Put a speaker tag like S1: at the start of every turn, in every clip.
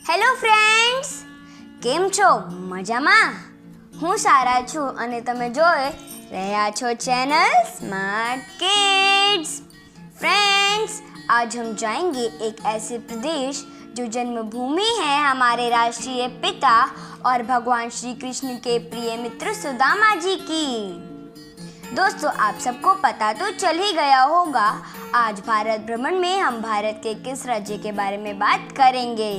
S1: Hello friends, કેમ છો? મજામાં? હું સારા છું અને તમે જોઈ રહ્યા છો ચેનલ स्मार्ट किड्स। फ्रेंड्स, आज हम जाएंगे एक ऐसे प्रदेश जो जन्मभूमि है हमारे राष्ट्रीय पिता और भगवान श्री कृष्ण के प्रिय मित्र सुदामा जी की। दोस्तों, आप सबको पता तो चल ही गया होगा, आज भारत भ्रमण में हम भारत के किस राज्य के बारे में बात करेंगे।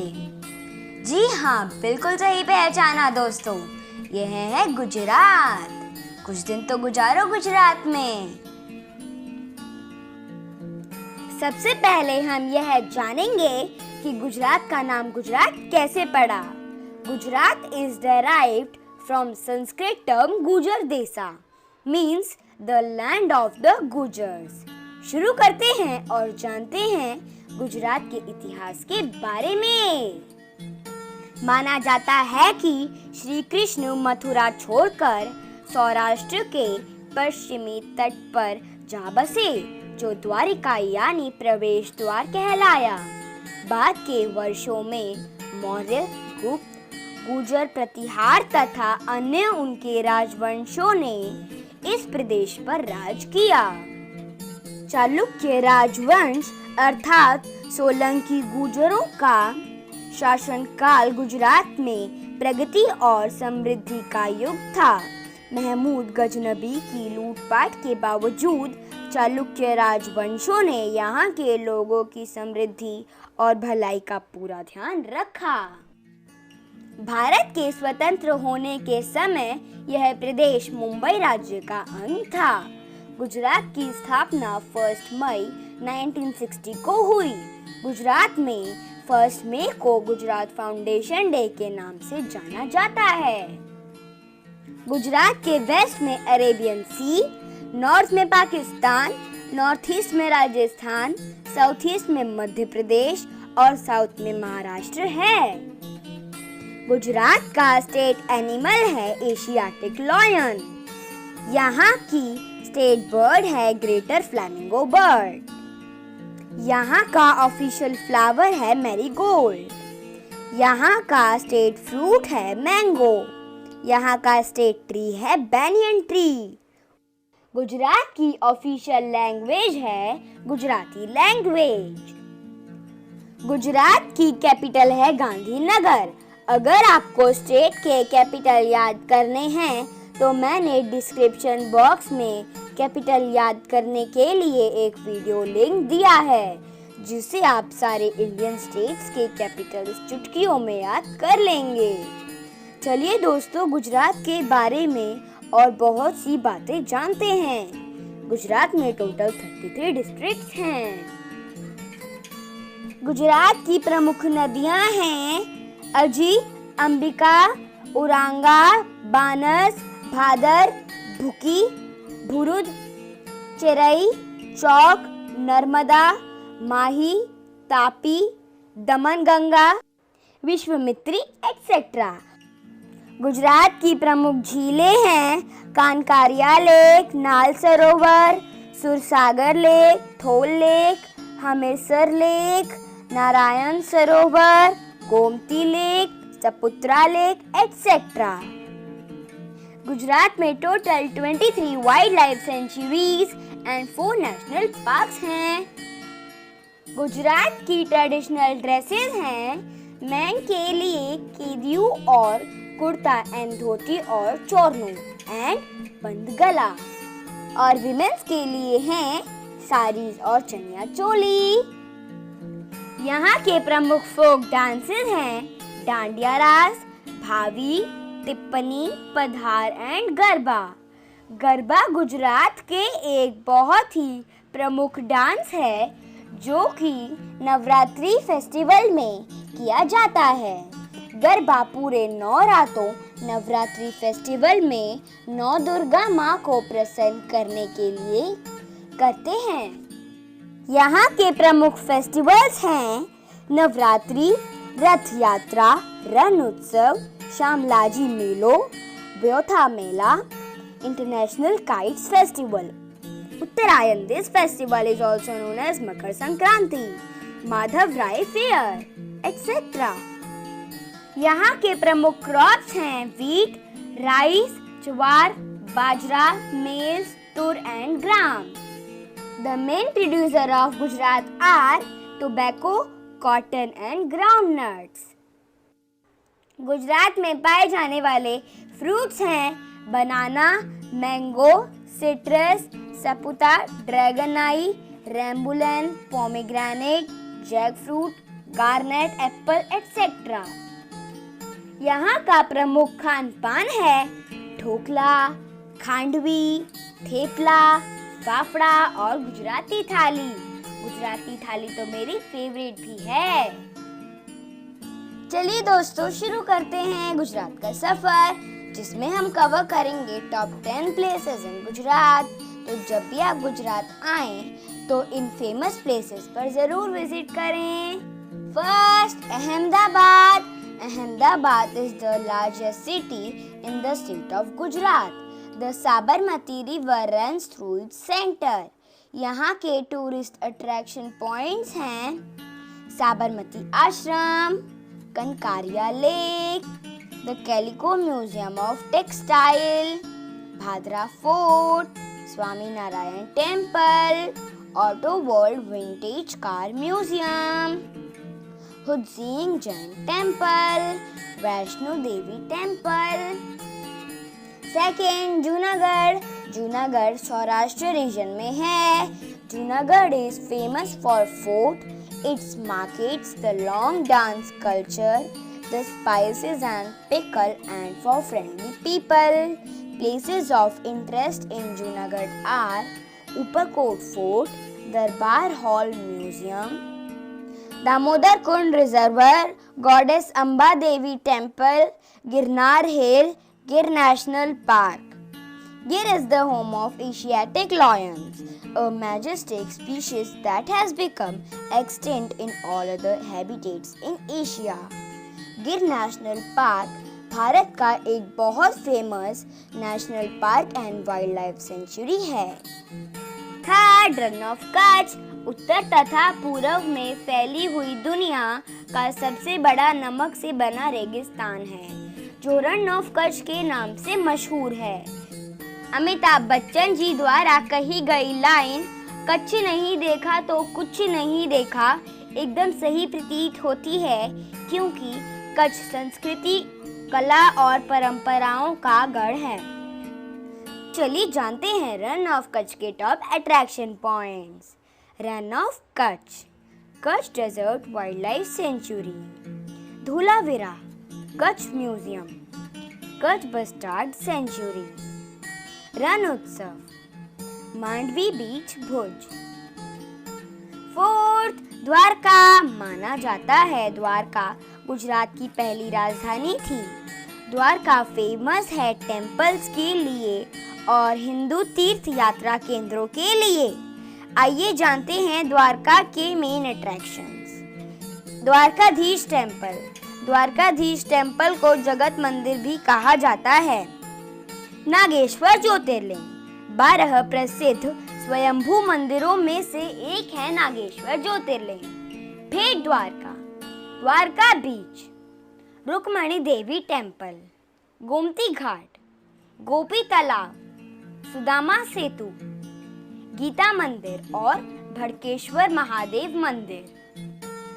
S1: जी हाँ, बिल्कुल सही पहचाना दोस्तों, यह है गुजरात। कुछ दिन तो गुजारो गुजरात में। सबसे पहले हम यह जानेंगे कि गुजरात का नाम गुजरात कैसे पड़ा। Gujarat is derived from Sanskrit term Gujar desa, means the land of the Gujars. शुरू करते हैं और जानते हैं गुजरात के इतिहास के बारे में। माना जाता है कि श्री कृष्ण मथुरा छोड़कर सौराष्ट्र के पश्चिमी तट पर जा बसे, जो द्वारिका यानी प्रवेश द्वार कहलाया। बाद के वर्षों में मौर्य, गुप्त, गुर्जर प्रतिहार तथा अन्य उनके राजवंशों ने इस प्रदेश पर राज किया। चालुक्य राजवंश अर्थात सोलंकी गुर्जरों का शासनकाल गुजरात में प्रगति और समृद्धि का युग था। महमूद गजनबी की लूटपाट के बावजूद चालुक्य राजवंशों ने यहाँ के लोगों की समृद्धि और भलाई का पूरा ध्यान रखा। भारत के स्वतंत्र होने के समय यह प्रदेश मुंबई राज्य का अंग था। गुजरात की स्थापना 1 मई 1960 को हुई। गुजरात में 1 मई को गुजरात फाउंडेशन डे के नाम से जाना जाता है। गुजरात के वेस्ट में अरेबियन सी, नॉर्थ में पाकिस्तान, नॉर्थ ईस्ट में राजस्थान, साउथ ईस्ट में मध्य प्रदेश और साउथ में महाराष्ट्र है। गुजरात का स्टेट एनिमल है एशियाटिक लायन। यहाँ की स्टेट बर्ड है ग्रेटर फ्लैमिंगो बर्ड। यहाँ का ऑफिशियल फ्लावर है मैरीगोल्ड। यहाँ का स्टेट फ्रूट है मैंगो। यहाँ का स्टेट ट्री है बैनियन ट्री। गुजरात की ऑफिशियल लैंग्वेज है गुजराती लैंग्वेज। गुजरात की कैपिटल है गांधीनगर। अगर आपको स्टेट के कैपिटल याद करने हैं तो मैंने डिस्क्रिप्शन बॉक्स में कैपिटल याद करने के लिए एक वीडियो लिंक दिया है, जिससे आप सारे इंडियन स्टेट्स के कैपिटल्स चुटकियों में याद कर लेंगे। चलिए दोस्तों, गुजरात के बारे में और बहुत सी बातें जानते हैं। गुजरात में टोटल 33 डिस्ट्रिक्ट्स हैं। गुजरात की प्रमुख नदियां हैं अजी, अंबिका, उरांगा, बानस, भादर, भुकी, भुरुद, चेरई, चौक, नर्मदा, माही, तापी, दमनगंगा, विश्वामित्री एक्सेट्रा। गुजरात की प्रमुख झीलें हैं Kankaria lake, Nal Sarovar, Sursagar lake, Thol lake, Hamirsar lake, Narayan Sarovar, Gomti lake, Saputara lake etcetera. Gujarat में total 23 wildlife sanctuaries and 4 national parks हैं। गुजरात की ट्रेडिशनल ड्रेसेस हैं मैन के लिए केदियू और कुर्ता एंड धोती और चोरनू एंड बंद गला, और विमेन्स के लिए हैं साड़ीज और चनिया चोली। यहाँ के प्रमुख फोक डांसेस हैं डांडिया रास, भावी, टिप्पणी, पधार एंड गरबा। गरबा गुजरात के एक बहुत ही प्रमुख डांस है जो कि नवरात्रि फेस्टिवल में किया जाता है। गरबा पूरे 9 रातों नवरात्रि फेस्टिवल में 9 दुर्गा माँ को प्रसन्न करने के लिए करते हैं। यहाँ के प्रमुख फेस्टिवल्स हैं नवरात्रि, रथ यात्रा, रण Utsav, Shamlaji Melo, Vautha Mela, international kites festival, Uttarayan. This festival is also known as Makar Sankranti, Madhav Rai fair, etc. यहाँ के प्रमुख क्रॉप्स हैं wheat, rice, jowar, bajra, maize, tur and gram. The main producer of Gujarat are tobacco, cotton and groundnuts. Gujarat में पाए जाने वाले फ्रूट्स हैं banana, mango, citrus, sapota, dragon eye, rambutan, pomegranate, jackfruit, garnet, apple etcetera. यहाँ का प्रमुख खान पान है ढोकला, खांडवी, थेपला, फाफड़ा और गुजराती थाली। गुजराती थाली तो मेरी फेवरेट भी है। चलिए दोस्तों, शुरू करते हैं गुजरात का सफर, जिसमें हम कवर करेंगे टॉप 10 प्लेसेस इन गुजरात। तो जब भी आप गुजरात आएं तो इन फेमस प्लेसेस पर जरूर विजिट करें। First, Ahmedabad. Ahmedabad is the largest city in the state of Gujarat. The Sabarmati river runs through its center. यहाँ के टूरिस्ट अट्रैक्शन पॉइंट्स हैं Sabarmati Ashram, Kankaria lake, the Calico museum of textile, Bhadra fort, Swami Narayan temple, auto world vintage car museum, Hutheesing Jain temple, Vaishno Devi temple. Second, Junagadh. Junagadh Saurashtra region में है। Junagadh is famous for fort, its markets, the long dance culture, the spices and pickle and for friendly people. Places of interest in Junagadh are Uparkot fort, Darbar hall museum, Damodar Kund reservoir, goddess Amba Devi temple, Girnar हिल, गिर national park. Gir is the home of Asiatic lions, a majestic species that has become extinct in all other habitats in Asia. Gir national park Bharat का एक बहुत famous national park and wildlife sanctuary है। Third, Rann of Kutch. उत्तर तथा पूर्व में फैली हुई दुनिया का सबसे बड़ा नमक से बना रेगिस्तान है, जो रन ऑफ कच्छ के नाम से मशहूर है। अमिताभ बच्चन जी द्वारा कही गई लाइन कच्छ नहीं देखा तो कुछ नहीं देखा एकदम सही प्रतीत होती है, क्योंकि कच्छ संस्कृति, कला और परंपराओं का गढ़ है। चलिए जानते हैं रन ऑफ कच्छ के top attraction points. Rann of Kutch, Kutch desert wildlife sanctuary, Dholavira, Kutch museum, Kutch bustard sanctuary, Rann Utsav, Mandvi beach Bhuj. Fourth, Dwarka. माना जाता है द्वारका गुजरात की पहली राजधानी थी। द्वारका फेमस है टेम्पल्स के लिए और हिंदू तीर्थ यात्रा केंद्रों के लिए। आइए जानते हैं द्वारका के main attractions. Dwarkadhish temple. Dwarkadhish temple को जगत मंदिर भी कहा जाता है। नागेश्वर ज्योतिर्लिंग 12 प्रसिद्ध स्वयंभू मंदिरों में से एक है नागेश्वर ज्योतिर्लिंग। भेट द्वारका, द्वारका बीच, रुक्मणी देवी टेम्पल, गोमती घाट, गोपी तालाब, सुदामा सेतु, गीता मंदिर और भड़केश्वर महादेव मंदिर।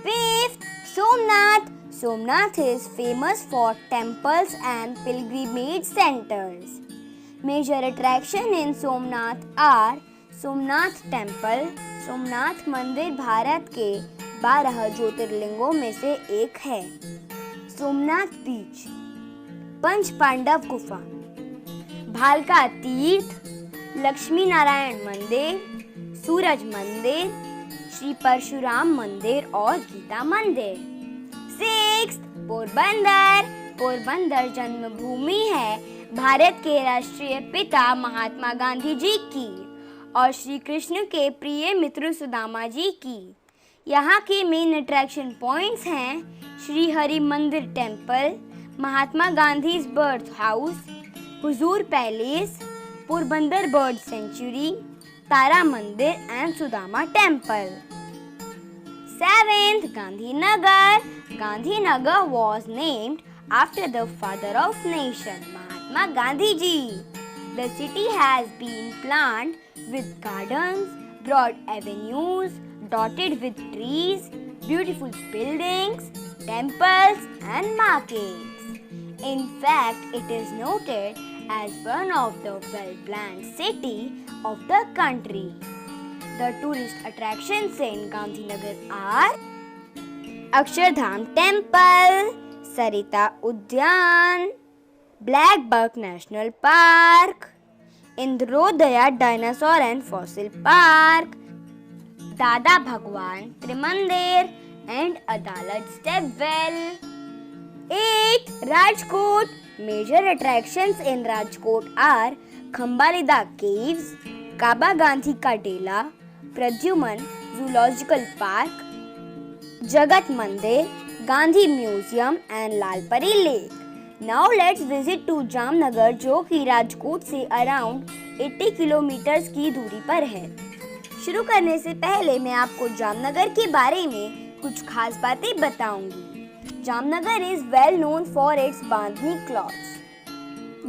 S1: Fifth, Somnath. Somnath is famous for temples and pilgrimage centers. Major attraction in Somnath are Somnath temple. Somnath मंदिर भारत के 12 ज्योतिर्लिंगों में से एक है। सोमनाथ बीच, पंच पांडव गुफा, भालका तीर्थ, लक्ष्मी नारायण मंदिर, सूरज मंदिर, श्री परशुराम मंदिर और गीता मंदिर। सिक्स्थ, पोरबंदर। पोरबंदर जन्मभूमि है भारत के राष्ट्रीय पिता महात्मा गांधी जी की और श्री कृष्ण के प्रिय मित्र सुदामा जी की। यहाँ के मेन अट्रैक्शन पॉइंट्स हैं श्री हरि मंदिर temple, Mahatma Gandhi birth house, हुजूर पैलेस, पोरबंदर बर्ड सेंचुरी, तारा मंदिर and Sudama temple. 7th, Gandhinagar. Gandhinagar was named after the father of nation, Mahatma Gandhi ji. The city has been planned with gardens, broad avenues, dotted with trees, beautiful buildings, temples and markets. In fact, it is noted as one of the well-planned city of the country. The tourist attractions in Gandhinagar are Akshardham Temple, Sarita Udyan, Black Buck National Park, Indrodaya Dinosaur and Fossil Park, Dada Bhagwan Trimandir and Adalat Stepwell. 8. Rajkot. Major attractions in Rajkot are Khambalida Caves, Kaba Gandhi Ka Dela, Pradyuman Zoological Park, Jagat Mandir, Gandhi Museum and Lalpari Lake. Now let's visit to Jamnagar जो कि राजकोट से around 80 kilometres की दूरी पर है। शुरू करने से पहले मैं आपको जामनगर के बारे में कुछ खास बातें बताऊंगी। Jamnagar is well known for its bandhani cloths.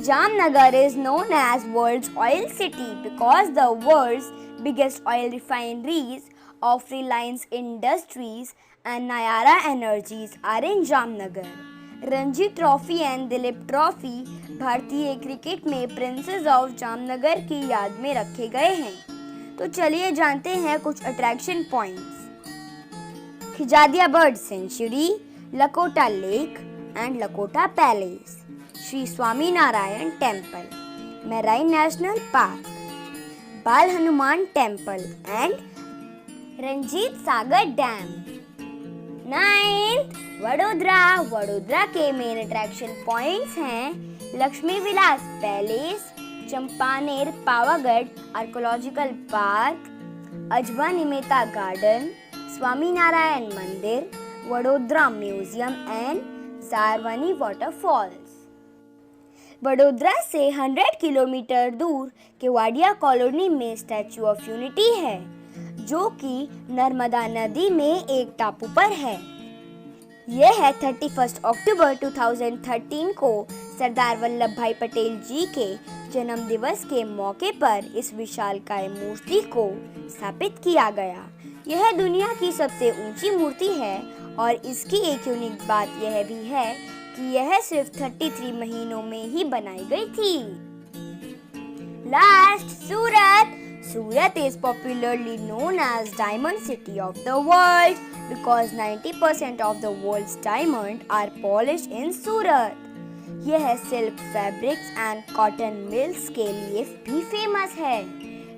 S1: Jamnagar is known as world's oil city because the world's biggest oil refineries of Reliance Industries and Nayara Energies are in Jamnagar. Ranji trophy and Dilip trophy भारतीय cricket में princess of Jamnagar की याद में रखे गए हैं। तो चलिए जानते हैं कुछ attraction points. Khijadiya bird sanctuary, Lakhota lake and Lakhota palace, Shri Swami Narayan temple, marine national park, Bal Hanuman temple and Ranjit Sagar dam. 9th, Vadodara. Vadodara के मेन अट्रैक्शन पॉइंट्स हैं Laxmi Vilas palace, Champaner Pavagadh archaeological park, Ajwa Nimeta garden, Swami Narayan मंदिर, Vadodara museum and Sarvani waterfalls. Vadodara से 100 किलोमीटर दूर केवाडिया कॉलोनी में स्टैच्यू ऑफ यूनिटी है जो कि नर्मदा नदी में एक टापू पर है। यह है 31 अक्टूबर 2013 को सरदार वल्लभ भाई पटेल जी के जन्म दिवस के मौके पर इस विशालकाय मूर्ति को स्थापित किया गया। यह दुनिया की सबसे ऊंची मूर्ति है और इसकी एक यूनिक बात यह भी है कि यह सिर्फ 33 महीनों में ही बनाई गई थी। Last, Surat. Surat is popularly known as Diamond City of the world because 90% of the world's diamonds are polished in Surat. यह silk fabrics and cotton mills के लिए भी फेमस है।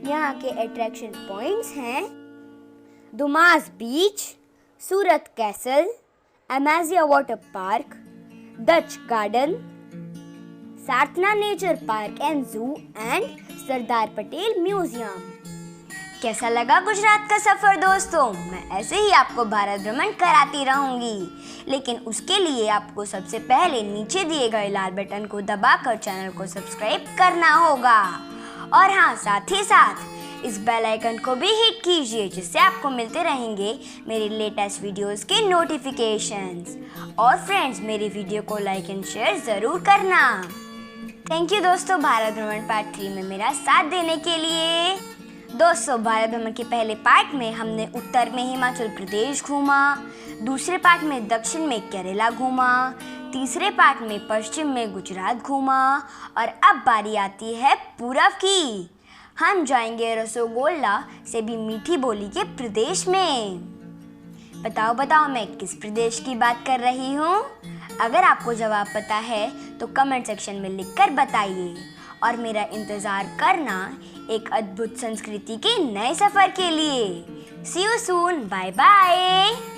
S1: यहाँ के अट्रैक्शन पॉइंट्स हैं Dumas beach, Surat castle, Amazia water park, Dutch garden, Sarthana nature park and zoo and Sardar Patel museum. कैसा लगा गुजरात का सफर दोस्तों? मैं ऐसे ही आपको भारत भ्रमण कराती रहूंगी, लेकिन उसके लिए आपको सबसे पहले नीचे दिए गए लाल बटन को दबाकर चैनल को सब्सक्राइब करना होगा और हाँ, साथ ही साथ इस बेल आइकन को भी हिट कीजिए जिससे आपको मिलते रहेंगे मेरी लेटेस्ट वीडियोस के नोटिफिकेशंस। और फ्रेंड्स, मेरी वीडियो को लाइक एंड शेयर ज़रूर करना। थैंक यू दोस्तों भारत भ्रमण पार्ट 3 में मेरा साथ देने के लिए। दोस्तों, भारत भ्रमण के पहले पार्ट में हमने उत्तर में हिमाचल प्रदेश घूमा, दूसरे पार्ट में दक्षिण में केरला घूमा, तीसरे पार्ट में पश्चिम में गुजरात घूमा और अब बारी आती है पूरब की। हम जाएंगे रसोगोला से भी मीठी बोली के प्रदेश में। बताओ मैं किस प्रदेश की बात कर रही हूँ? अगर आपको जवाब पता है तो कमेंट सेक्शन में लिखकर बताइए और मेरा इंतज़ार करना एक अद्भुत संस्कृति के नए सफ़र के लिए। सी यू सून, बाय बाय।